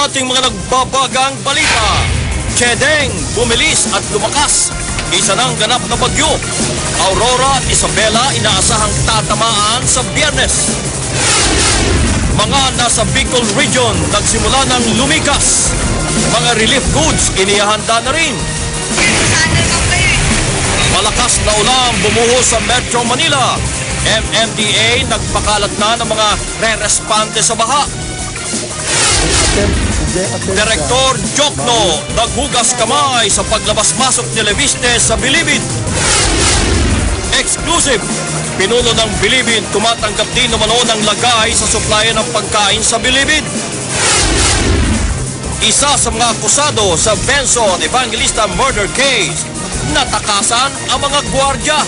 Sa ating mga nagbabagang balita, Chedeng bumilis at lumakas. Isa ng ganap na bagyo. Aurora at Isabela inaasahang tatamaan sa Biyernes. Mga nasa Bicol Region nagsimula ng lumikas. Mga relief goods inihanda na rin. Malakas na ulan bumuhos sa Metro Manila. MMDA nagpakalat na ng mga re-respante sa baha. Direktor Jokno naghugas kamay sa paglabas-masok ni Leviste sa Bilibid. Exclusive, pinuno ng Bilibid tumatanggap din umano ng lagay sa suplayan ng pagkain sa Bilibid. Isa sa mga akusado sa Benson Evangelista murder case, natakasan ang mga gwardya.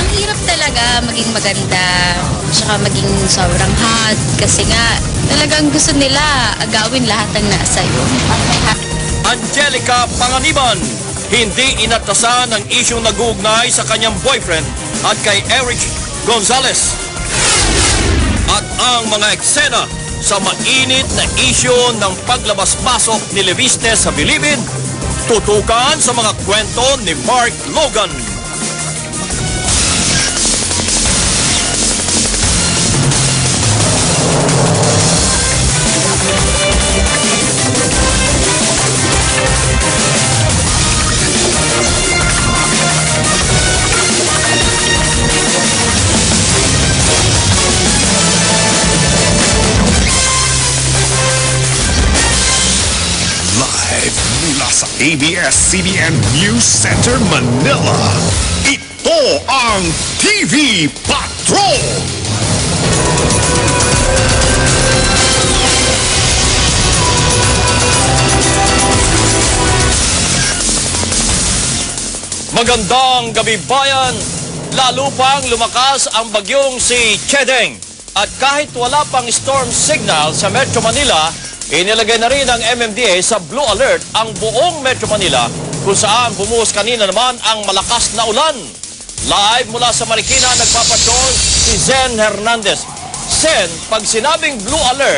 Ang hirap talaga maging maganda, tsaka maging sobrang hot kasi nga talagang gusto nila agawin lahat ng nasa iyo. Angelica Panganiban, hindi inatasan ang isyong nag-uugnay sa kanyang boyfriend at kay Eric Gonzalez. At ang mga eksena sa mainit na isyu ng paglabas-pasok ni Leviste sa Bilibid, tutukan sa mga kwento ni Mark Logan. Live mula sa ABS-CBN News Center, Manila. Ito ang TV Patrol! Magandang gabi bayan! Lalo pang lumakas ang bagyong si Chedeng. At kahit wala pang storm signal sa Metro Manila, inilagay na rin ng MMDA sa Blue Alert ang buong Metro Manila kung saan bumuhos kanina naman ang malakas na ulan. Live mula sa Marikina, nagpapatrol si Zen Hernandez. Zen, pag sinabing Blue Alert,